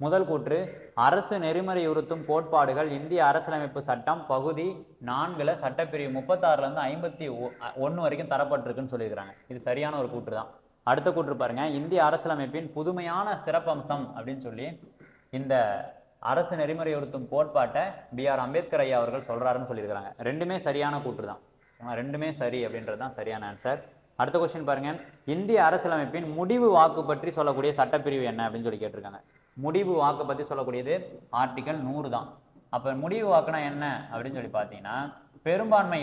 முதல் கூற்று, அரசு நெறிமுறையுறுத்தும் கோட்பாடுகள் இந்திய அரசியலமைப்பு சட்டம் பகுதி 4 சட்டப்பிரிவு 36 இருந்து 51 வரைக்கும் தரப்பட்டிருக்குன்னு சொல்லியிருக்கிறாங்க. இது சரியான ஒரு கூற்று தான். அடுத்த கூற்று பாருங்க, இந்திய அரசியலமைப்பின் புதுமையான சிறப்பம்சம் அப்படின்னு சொல்லி இந்த அரசு நெறிமுறையுறுத்தும் கோட்பாட்டை B.R. அம்பேத்கர் ஐயா அவர்கள் சொல்றாருன்னு சொல்லியிருக்கிறாங்க. ரெண்டுமே சரியான கூற்று தான், ரெண்டுமே சரி அப்படின்றது தான் சரியான ஆன்சர். அடுத்த கொஸ்டின் பாருங்க, இந்திய அரசியலமைப்பின் முடிவு வாக்கு பற்றி சொல்லக்கூடிய சட்டப்பிரிவு என்ன அப்படின்னு சொல்லி கேட்டிருக்காங்க. முடிவு வாக்கு பற்றி சொல்லக்கூடியது ஆர்டிகல் 100 தான். அப்ப முடிவு வாக்குனா என்ன அப்படின்னு சொல்லி பார்த்தீங்கன்னா, பெரும்பான்மை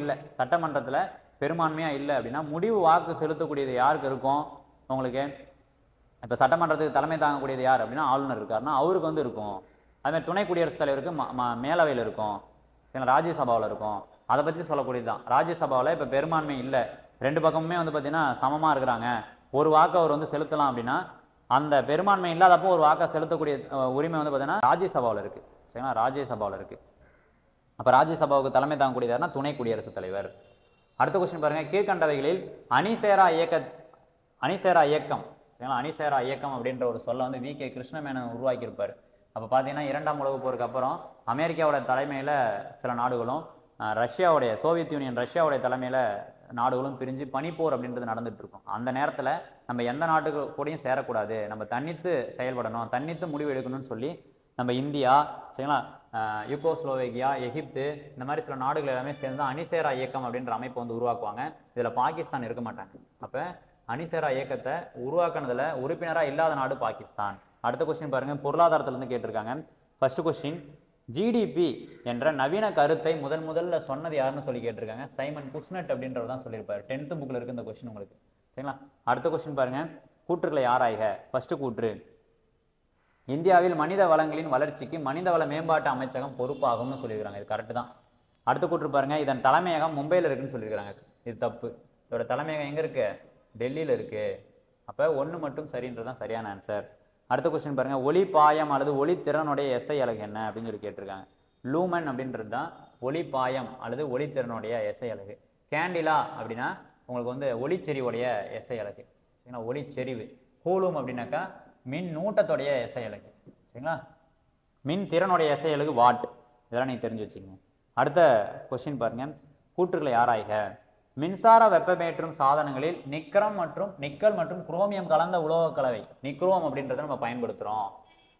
இல்லை சட்டமன்றத்தில் பெரும்பான்மையா இல்லை அப்படின்னா முடிவு வாக்கு செலுத்தக்கூடியது யாருக்கு இருக்கும்? உங்களுக்கு இப்போ சட்டமன்றத்துக்கு தலைமை தாங்கக்கூடியது யார் அப்படின்னா ஆளுநர் இருக்காருன்னா அவருக்கு வந்து இருக்கும். அதுமாதிரி துணை குடியரசுத் தலைவருக்கு மேலவையில் இருக்கும், ராஜ்யசபாவில் இருக்கும். அதை பற்றி சொல்லக்கூடியது தான். ராஜ்யசபாவில் இப்போ பெரும்பான்மை இல்லை, 2 பக்கமுமே வந்து பார்த்தீங்கன்னா சமமாக இருக்கிறாங்க, ஒரு வாக்கு அவர் வந்து செலுத்தலாம் அப்படின்னா அந்த பெரும்பான்மை இல்லாதப்போ ஒரு வாக்கை செலுத்தக்கூடிய உரிமை வந்து பார்த்தீங்கன்னா ராஜ்யசபாவில் இருக்குது, சரிங்களா. ராஜ்யசபாவில் இருக்குது. அப்போ ராஜ்யசபாவுக்கு தலைமை தாங்கக்கூடியது யாருன்னா துணை குடியரசுத் தலைவர். அடுத்த கொஸ்டின் பாருங்க, கீழ்கண்டவைகளில் அணிசேரா இயக்கம் சரிங்களா, அணிசேரா இயக்கம் அப்படின்ற ஒரு சொல்ல வந்து V.K. கிருஷ்ணமேனன் உருவாக்கியிருப்பார். அப்போ பார்த்தீங்கன்னா 2ஆம் உலகப் போருக்கு அப்புறம் அமெரிக்காவோட தலைமையில் சில நாடுகளும் சோவியத் யூனியன் ரஷ்யாவுடைய தலைமையில் நாடுகளும் பிரிஞ்சு பனிப்போர் அப்படின்றது நடந்துட்டு இருக்கும். அந்த நேரத்தில் நம்ம எந்த நாட்டுக்கு கூடயும் சேரக்கூடாது, நம்ம தன்னித்து செயல்படணும், தன்னித்து முடிவு எடுக்கணும்னு சொல்லி நம்ம இந்தியா, சரிங்களா, யூகோஸ்லோவேகியா, எகிப்து, இந்த மாதிரி சில நாடுகள் எல்லாமே சேர்ந்து அணிசேரா இயக்கம் அப்படின்ற அமைப்பை வந்து உருவாக்குவாங்க. இதில் பாகிஸ்தான் இருக்க மாட்டாங்க. அப்போ அணிசேரா இயக்கத்தை உருவாக்குனதுல உறுப்பினராக இல்லாத நாடு பாகிஸ்தான். அடுத்த கொஸ்டின் பாருங்க, பொருளாதாரத்திலிருந்து கேட்டிருக்காங்க. ஃபர்ஸ்ட் கொஸ்டின், ஜிடிபி என்ற நவீன கருத்தை முதல்ல சொன்னது யாருன்னு சொல்லி கேட்டிருக்காங்க. சைமன் குஸ்னட் அப்படின்றவர் தான் சொல்லியிருப்பாரு. 10th புக்ல இருக்கு இந்த கொஸ்டின் உங்களுக்கு, சரிங்களா. அடுத்த கொஸ்டின் பாருங்க, கூற்றுக்களை ஆராய்க. ஃபர்ஸ்ட் கூற்று, இந்தியாவில் மனித வளங்களின் வளர்ச்சிக்கு மனிதவள மேம்பாட்டு அமைச்சகம் பொறுப்பாகும்னு சொல்லியிருக்காங்க. இது கரெக்ட் தான். அடுத்த கூற்று பாருங்க, இதன் தலைமையகம் மும்பையில் இருக்குன்னு சொல்லியிருக்காங்க. இது தப்பு. இதோட தலைமையகம் எங்க இருக்கு? டெல்லியில் இருக்கு. அப்போ 1 மட்டும் சரின்றதுதான் சரியான ஆன்சர். அடுத்த கொஸ்டின் பாருங்க, ஒளி பாயம் அல்லது ஒளி திறனுடைய எஸ்ஐ அலகு என்ன அப்படின்னு சொல்லி கேட்டிருக்காங்க. லூமன் அப்படின்றது தான் ஒளி பாயம் அல்லது ஒளி திறனுடைய எஸ்ஐ அலகு. கேண்டிலா அப்படின்னா உங்களுக்கு வந்து ஒளிச்செறிவுடைய எஸ்ஐ அலகு, சரிங்களா, ஒளிச்செறிவு. கூலும் அப்படின்னாக்கா மின் நூட்டத்துடைய எஸ்ஐ அலகு, சரிங்களா. மின் திறனுடைய எஸ்ஐ அலகு வாட். இதெல்லாம் நீங்கள் தெரிஞ்சு வச்சுக்கோங்க. அடுத்த கொஸ்டின் பாருங்க, கூற்றுக்களை ஆராய்க. மின்சார வெப்பமேற்றும் சாதனங்களில் நிக்கல் மற்றும் குரோமியம் கலந்த உலோக கலவை நிக்ரோம் அப்படின்றத நம்ம பயன்படுத்துகிறோம்.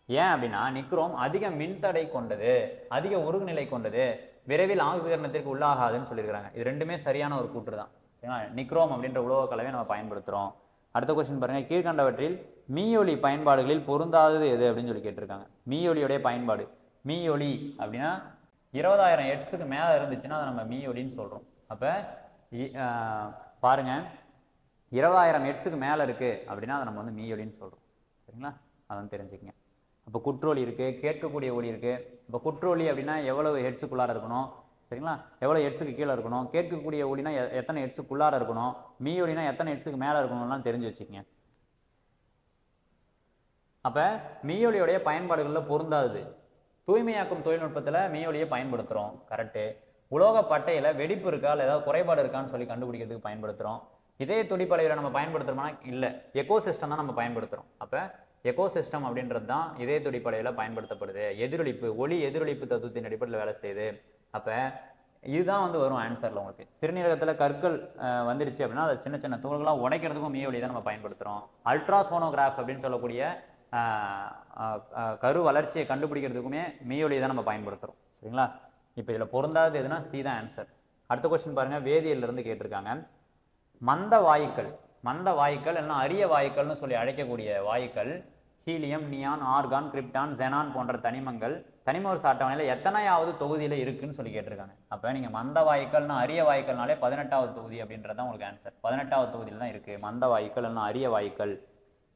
ஏன் அப்படின்னா நிக்ரோம் அதிக மின்தடை கொண்டது, அதிக உருகுநிலை கொண்டது, விரைவில் ஆக்சிகரணத்திற்கு உள்ளாகாதுன்னு சொல்லியிருக்காங்க. இது ரெண்டுமே சரியான ஒரு கூற்று தான், சரிங்களா. நிக்ரோம் அப்படின்ற உலோக கலவையை நம்ம பயன்படுத்துகிறோம். அடுத்த கொஸ்டின் பாருங்க, கீழ்கண்டவற்றில் மீயொலி பயன்பாடுகளில் பொருந்தாதது எது அப்படின்னு சொல்லி கேட்டிருக்காங்க. மீயொலியுடைய பயன்பாடு, மீயொலி அப்படின்னா 20,000 ஹெர்ட்ஸுக்கு மேலே இருந்துச்சுன்னா அதை நம்ம மீயொலின்னு சொல்கிறோம். அப்போ பாருங்க, 20,000 ஹெர்ட்ஸுக்கு மேலே இருக்குது அப்படின்னா அதை நம்ம வந்து மீயொலின்னு சொல்கிறோம், சரிங்களா. அதை வந்து தெரிஞ்சுக்கங்க. அப்போ குற்றொலி இருக்குது, கேட்கக்கூடிய ஒலி இருக்குது. இப்போ குற்றொலி அப்படின்னா எவ்வளவு ஹெர்ட்ஸுக்குள்ளார இருக்கணும், சரிங்களா, எவ்வளோ ஹெர்ட்ஸுக்கு கீழே இருக்கணும். கேட்கக்கூடிய ஒலினா எத்தனை ஹெர்ட்ஸுக்குள்ளார இருக்கணும். மீயொலினா எத்தனை ஹெர்ட்ஸுக்கு மேலே இருக்கணும்லாம் தெரிஞ்சு வச்சுக்கங்க. அப்போ மீயொலியோடைய பயன்பாடுகளில் பொருந்தாது. தூய்மையாக்கும் தொழில்நுட்பத்தில் மீயொலியை பயன்படுத்துகிறோம், கரெக்டு. உலோக பட்டையில் வெடிப்பு இருக்கா இல்லை ஏதாவது குறைபாடு இருக்கான்னு சொல்லி கண்டுபிடிக்கிறதுக்கு பயன்படுத்துகிறோம். இதே துடிப்பலையில் நம்ம பயன்படுத்துகிறோம்னா இல்லை, எக்கோசிஸ்டம் தான் நம்ம பயன்படுத்துகிறோம். அப்போ எக்கோசிஸ்டம் அப்படின்றது தான் இதே துடிப்பலையில் பயன்படுத்தப்படுது. எதிரொலிப்பு, ஒளி எதிரொலிப்பு தத்துவத்தின் அடிப்படையில் வேலை செய்யுது. அப்போ இதுதான் வந்து வரும் ஆன்சரில் உங்களுக்கு. சிறுநீரகத்தில் கற்கள் வந்துடுச்சு அப்படின்னா அதை சின்ன சின்ன துகள்களாக உடைக்கிறதுக்கும் மீயொலி தான் நம்ம பயன்படுத்துகிறோம். அல்ட்ராசோனோகிராஃப் அப்படின்னு சொல்லக்கூடிய கரு வளர்ச்சியை கண்டுபிடிக்கிறதுக்குமே மீயொலி தான் நம்ம பயன்படுத்துகிறோம். சரிங்களா? இப்போ இதில் பொருந்தாதது எதுனா சி தான் ஆன்சர். அடுத்த கொஸ்டின் பாருங்கள், வேதியிலிருந்து கேட்டிருக்காங்க. மந்த வாயுக்கள் இல்லைன்னா அரிய வாயுக்கள்னு சொல்லி அழைக்கக்கூடிய வாயுக்கள் helium, neon, argon, krypton, xenon போன்ற தனிம ஒரு அட்டவணையில் எத்தனையாவது தொகுதியில் இருக்குன்னு சொல்லி கேட்டிருக்காங்க. அப்போ நீங்கள் மந்த வாயுக்கள்னா அரிய வாயுக்கள்னாலே 18வது தொகுதி அப்படின்றது தான் உங்களுக்கு ஆன்சர். 18வது தொகுதியில் தான் இருக்குது மந்த வாயுக்கள் இல்லைன்னா அரிய வாயுக்கள்.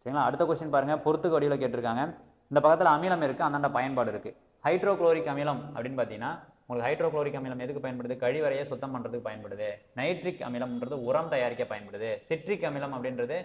சரிங்களா? அடுத்த கொஸ்டின் பாருங்கள், பொறுத்துக்கு வடிவில் கேட்டிருக்காங்க. இந்த பக்கத்தில் அமிலம் இருக்குது, அந்தாண்ட பயன்பாடு இருக்குது. ஹைட்ரோக்ளோரிக் அமிலம் அப்படின்னு பார்த்தீங்கன்னா உங்களுக்கு ஹைட்ரோக்ளோரிக் அமிலம் எதுக்கு பயன்படுது? கழிவறையை சுத்தம் பண்ணுறதுக்கு பயன்படுது. நைட்ரிக் அமிலம்ன்றது உரம் தயாரிக்க பயன்படுது. சிட்ரிக் அமிலம் அப்படின்றது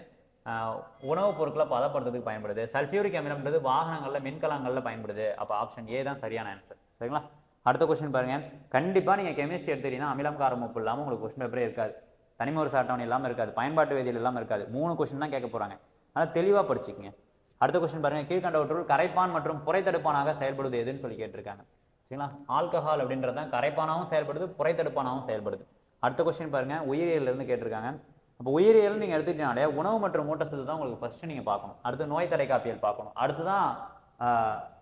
உணவுப் பொருட்களை பதப்படுத்துறதுக்கு பயன்படுது. சல்ஃபியூரிக் அமிலம்ன்றது வாகனங்களில் மின்கலங்களில் பயன்படுது. அப்போ ஆப்ஷன் ஏ தான் சரியான ஆன்சர். சரிங்களா? அடுத்த கொஸ்டின் பாருங்கள், கண்டிப்பாக நீங்கள் கெமிஸ்ட்ரி எடுத்துட்டீங்கன்னா அமிலம் காரம் உப்பு இல்லாமல் உங்களுக்கு கொஸ்டின் பேப்பரே இருக்காது. தனிம ஒரு அட்டவணை இல்லாமல் இருக்காது, பயன்பாட்டு வேதியியல் இல்லாமல் இருக்காது. 3 கொஸ்டின் தான் கேட்க போகிறாங்க. ஆனால் தெளிவாக படிச்சுக்கங்க. அடுத்த கொஸ்டின் பாருங்கள், கீழ்கண்டவற்றுள் கரைப்பான் மற்றும் புரைத்தடுப்பானாக செயல்படுது எதுன்னு சொல்லி கேட்டிருக்காங்க. சரிங்களா? ஆல்கஹால் அப்படின்றது தான் கரைப்பானாகவும் செயல்படுது, புரைத்தடுப்பானாகவும் செயல்படுது. அடுத்த கொஸ்டின் பாருங்கள், உயிரியலிருந்து கேட்டிருக்காங்க. அப்போ உயிரியல் நீங்கள் எடுத்துக்கிட்டீங்கனாலே உணவு மற்றும் ஊட்டச்சத்து தான் உங்களுக்கு ஃபஸ்ட்டு நீங்கள் பார்க்கணும். அடுத்து நோய் தடைக்காப்பியல் பார்க்கணும். அடுத்து தான்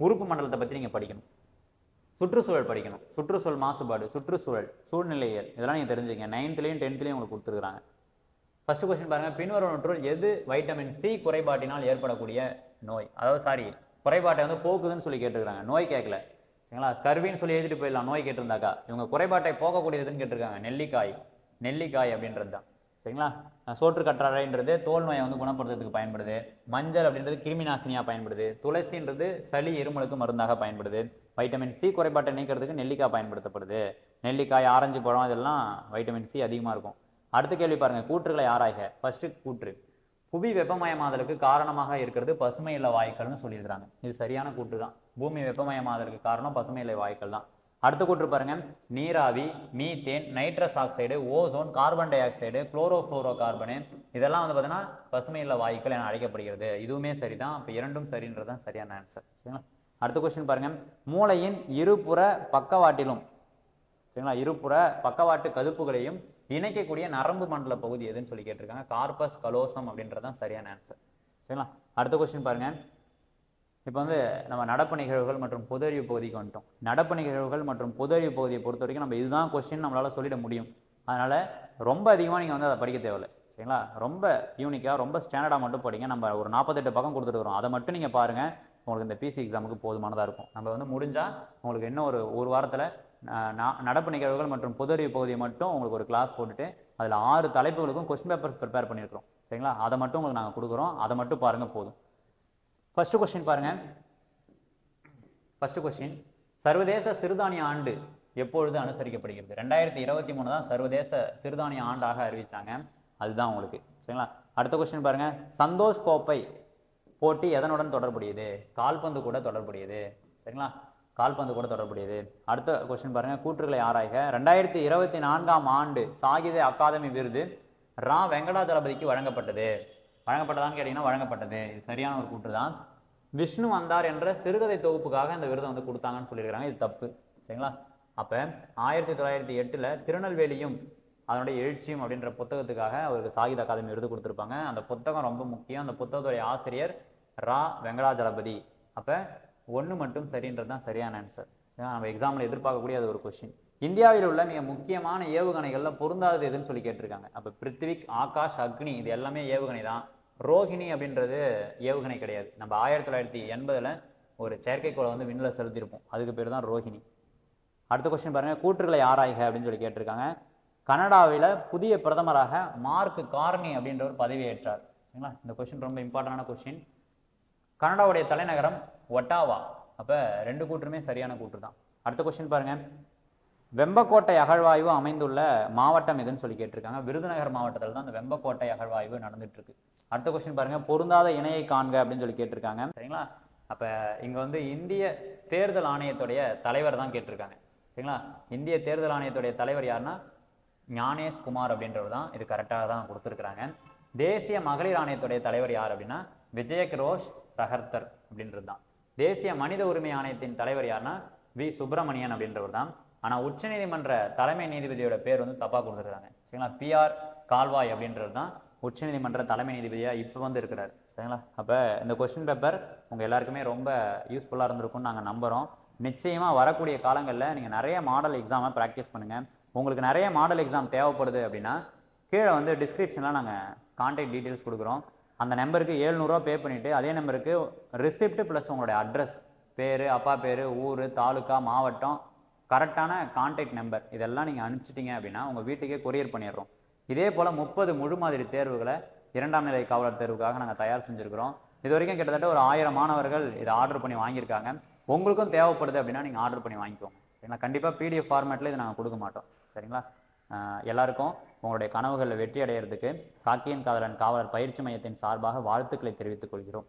உறுப்பு மண்டலத்தை பற்றி நீங்கள் படிக்கணும். சுற்றுச்சூழல் படிக்கணும். சுற்றுச்சூழல் மாசுபாடு, சுற்றுச்சூழல், சூழ்நிலையியல் இதெல்லாம் நீங்கள் தெரிஞ்சுங்க. 9th 10th உங்களுக்கு கொடுத்துருக்காங்க. ஃபர்ஸ்ட் கொஸ்டின் பாருங்கள், பின்வருவனற்றுள் எது வைட்டமின் சி குறைபாட்டினால் ஏற்படக்கூடிய நோய்? அதாவது குறைபாட்டை வந்து போக்குதுன்னு சொல்லி கேட்டிருக்காங்க, நோய் கேட்கல. சரிங்களா? ஸ்கர்வின்னு சொல்லி எழுதிட்டு போயிடலாம் நோய் கேட்டிருந்தாக்கா. இவங்க குறைபாட்டை போக்கக்கூடியதுன்னு கேட்டிருக்காங்க. நெல்லிக்காய் அப்படின்றது தான். சரிங்களா? சோற்று கற்றாழைன்றது தோல் நோயை வந்து குணப்படுத்துறதுக்கு பயன்படுது. மஞ்சள் அப்படின்றது கிருமி நாசினியாக பயன்படுது. துளசின்றது சளி இருமலுக்கு மருந்தாக பயன்படுது. வைட்டமின் சி குறைபாட்டை நீக்கிறதுக்கு நெல்லிக்காய் பயன்படுத்தப்படுது. நெல்லிக்காய், ஆரஞ்சு பழம் இதெல்லாம் வைட்டமின் சி அதிகமாக இருக்கும். அடுத்த கேள்வி பாருங்கள், கூற்றுகளை ஆராய்க. ஃபர்ஸ்ட் கூற்று, புவி வெப்பமயமாதலுக்கு காரணமாக இருக்கிறது பசுமை இல்ல வாயுக்கள்னு சொல்லியிருக்கிறாங்க. இது சரியான கூற்று தான். பூமி வெப்பமயமாதலுக்கு காரணம் பசுமை இல்ல வாயுக்கள் தான். அடுத்த கூற்று பாருங்க, நீராவி, methane, nitrous oxide, ozone, carbon di oxide, chlorofluoro carbon இதெல்லாம் வந்து பார்த்தீங்கன்னா பசுமை இல்ல வாயுக்கள் என அழைக்கப்படுகிறது. இதுவுமே சரிதான். அப்போ இரண்டும் சரின்றது தான் சரியான ஆன்சர். சரிங்களா? அடுத்த கொஸ்டின் பாருங்க, மூளையின் இருபுற பக்கவாட்டிலும் சரிங்களா இருபுற பக்கவாட்டு கதுப்புகளையும் இணைக்கக்கூடிய நரம்பு மண்டல பகுதி எதுன்னு சொல்லி கேட்டிருக்காங்க. கார்பஸ் கலோசம் அப்படின்றது தான் சரியான ஆன்சர். சரிங்களா? அடுத்த கொஸ்டின் பாருங்க, இப்போ வந்து நம்ம நடப்பு நிகழ்வுகள் மற்றும் பொது அறிவு பகுதிக்கு வந்துட்டோம். நடப்பு நிகழ்வுகள் மற்றும் பொது அறிவு பகுதியை பொறுத்த வரைக்கும் நம்ம இதுதான் கொஸ்டின் நம்மளால சொல்லிட முடியும். அதனால ரொம்ப அதிகமாக நீங்கள் வந்து அதை படிக்க தேவையில்லை. சரிங்களா? ரொம்ப யூனிக்காக ரொம்ப ஸ்டாண்டர்டாக மட்டும் படிங்க. நம்ம ஒரு 48 பக்கம் கொடுத்துட்டு வரோம். அதை மட்டும் நீங்கள் பாருங்கள், உங்களுக்கு இந்த பிசி எக்ஸாமுக்கு போதுமானதாக இருக்கும். நம்ம வந்து முடிஞ்சால் உங்களுக்கு இன்னும் ஒரு வாரத்தில் நடப்பு நிகழ்வுகள் மற்றும் பொது அறிவு பகுதியை மட்டும் உங்களுக்கு ஒரு கிளாஸ் போட்டுட்டு அதில் 6 தலைப்புகளுக்கும் கொஸ்டின் பேப்பர்ஸ் ப்ரிப்பேர் பண்ணியிருக்கிறோம். சரிங்களா? அதை மட்டும் உங்களுக்கு நாங்கள் கொடுக்குறோம். அதை மட்டும் பாருங்கள் போதும். ஃபர்ஸ்ட் கொஸ்டின் பாருங்க. ஃபர்ஸ்ட் கொஸ்டின், சர்வதேச சிறுதானிய ஆண்டு எப்பொழுது அனுசரிக்கப்படுகிறது? 2023 தான் சர்வதேச சிறுதானிய ஆண்டாக அறிவிச்சாங்க. அதுதான் உங்களுக்கு. சரிங்களா? அடுத்த கொஸ்டின் பாருங்க, சந்தோஷ் கோப்பை போட்டி எதனுடன் தொடர்புடையது? கால்பந்து கூட தொடர்புடையது. சரிங்களா? கால்பந்து கூட தொடர்புடையது. அடுத்த கொஸ்டின் பாருங்க, கூற்றுகளை ஆராய்க. 2024ஆம் ஆண்டு சாகித்ய அகாதமி விருது ரா வெங்கடாஜலபதிக்கு வழங்கப்பட்டதான்னு கேட்டீங்கன்னா வழங்கப்பட்டது. இது சரியான ஒரு கூற்று தான். விஷ்ணு வந்தார் என்ற சிறுகதை தொகுப்புக்காக இந்த விருதை வந்து கொடுத்தாங்கன்னு சொல்லியிருக்காங்க. இது தப்பு. சரிங்களா? அப்போ 1908 திருநெல்வேலியும் அதனுடைய எழுச்சியும் அப்படின்ற புத்தகத்துக்காக அவருக்கு சாகித்ய அகாதமி விருது கொடுத்துருப்பாங்க. அந்த புத்தகம் ரொம்ப முக்கியம். அந்த புத்தகத்துடைய ஆசிரியர் ரா வெங்கடாஜலபதி. அப்போ 1 மட்டும் சரின்றது தான் சரியான ஆன்சர். நம்ம எக்ஸாமில் எதிர்பார்க்கக்கூடிய அது ஒரு கொஸ்டின். இந்தியாவில் உள்ள மிக முக்கியமான ஏவுகணைகளில் பொருந்தாதது எதுன்னு சொல்லி கேட்டிருக்காங்க. அப்போ பிருத்திவிக், ஆகாஷ், அக்னி இது எல்லாமே ஏவுகணை தான். ரோஹிணி அப்படின்றது ஏவுகணை கிடையாது. நம்ம 1980 ஒரு செயற்கைக்கோளை வந்து விண்ணில் செலுத்தியிருப்போம். அதுக்கு பேர் தான் ரோஹிணி. அடுத்த கொஸ்டின் பாருங்கள், கூற்றுகளை ஆராய்க அப்படின்னு சொல்லி கேட்டிருக்காங்க. கனடாவில் புதிய பிரதமராக மார்க் கார்னி அப்படின்றவர் பதவியேற்றார். சரிங்களா? இந்த கொஸ்டின் ரொம்ப இம்பார்ட்டண்டான கொஸ்டின். கனடாவுடைய தலைநகரம் ஒட்டாவா. அப்போ 2 கூற்றுமே சரியான கூற்று தான். அடுத்த கொஸ்டின் பாருங்க, வெம்பக்கோட்டை அகழ்வாய்வு அமைந்துள்ள மாவட்டம் எதுன்னு சொல்லி கேட்டிருக்காங்க. விருதுநகர் மாவட்டத்தில் தான் அந்த வெம்பக்கோட்டை அகழ்வாய்வு நடந்துட்டு இருக்கு. அடுத்த கொஸ்டின் பாருங்க, பொருந்தாத இணையை காண்க அப்படின்னு சொல்லி கேட்டிருக்காங்க. சரிங்களா? அப்போ இங்கே வந்து இந்திய தேர்தல் ஆணையத்துடைய தலைவர் தான் கேட்டிருக்காங்க. சரிங்களா? இந்திய தேர்தல் ஆணையத்துடைய தலைவர் யாருன்னா ஞானேஷ் குமார் அப்படின்றவர் தான். இது கரெக்டாக தான் கொடுத்துருக்குறாங்க. தேசிய மகளிர் ஆணையத்துடைய தலைவர் யார் அப்படின்னா விஜயக்ரோஷ் ரஹர்தர் அப்படின்றது தான். தேசிய மனித உரிமை ஆணையத்தின் தலைவர் யாருன்னா வி சுப்பிரமணியன் அப்படின்றவர் தான். ஆனால் உச்சநீதிமன்ற தலைமை நீதிபதியோட பேர் வந்து தப்பாக கொடுத்துருக்காங்க. சரிங்களா, பிஆர் கால்வாய் அப்படின்றது தான் உச்சநீதிமன்ற தலைமை நீதிபதியாக இப்போ வந்து இருக்கிறார். சரிங்களா, அப்போ இந்த கொஸ்டின் பேப்பர் உங்கள் எல்லாருக்குமே ரொம்ப யூஸ்ஃபுல்லாக இருந்திருக்கும்னு நாங்கள் நம்புகிறோம். நிச்சயமாக வரக்கூடிய காலங்களில் நீங்கள் நிறைய மாடல் எக்ஸாமை ப்ராக்டிஸ் பண்ணுங்கள். உங்களுக்கு நிறைய மாடல் எக்ஸாம் தேவைப்படுது அப்படின்னா கீழே வந்து டிஸ்கிரிப்ஷனில் நாங்கள் கான்டாக்ட் டீட்டெயில்ஸ் கொடுக்குறோம். அந்த நம்பருக்கு 700 ரூபா பே பண்ணிவிட்டு அதே நம்பருக்கு ரிசிப்ட் ப்ளஸ் உங்களுடைய அட்ரஸ், பேர், அப்பா பேர், ஊர், தாலுக்கா, மாவட்டம், கரெக்டான கான்டாக்ட் நம்பர் இதெல்லாம் நீங்கள் அனுப்பிச்சிட்டிங்க அப்படின்னா உங்கள் வீட்டுக்கே கொரியர் பண்ணிடுறோம். இதே போல் 30 முழு மாதிரி தேர்வுகளை 2ஆம் நிலை காவலர் தேர்வுக்காக நாங்கள் தயார் செஞ்சுருக்கிறோம். இது வரைக்கும் கிட்டத்தட்ட ஒரு 1000 மாணவர்கள் இதை ஆர்டர் பண்ணி வாங்கியிருக்காங்க. உங்களுக்கும் தேவைப்படுது அப்படின்னா நீங்கள் ஆர்டர் பண்ணி வாங்கிக்கோங்க. சரிங்களா, கண்டிப்பாக PDF ஃபார்மேட்டில் இதை நாங்கள் கொடுக்க மாட்டோம். சரிங்களா, எல்லாருக்கும் உங்களுடைய கனவுகளில் வெற்றி அடைகிறதுக்கு காக்கியின் காதலன் காவலர் பயிற்சி மையத்தின் சார்பாக வாழ்த்துக்களை தெரிவித்துக் கொள்கிறோம்.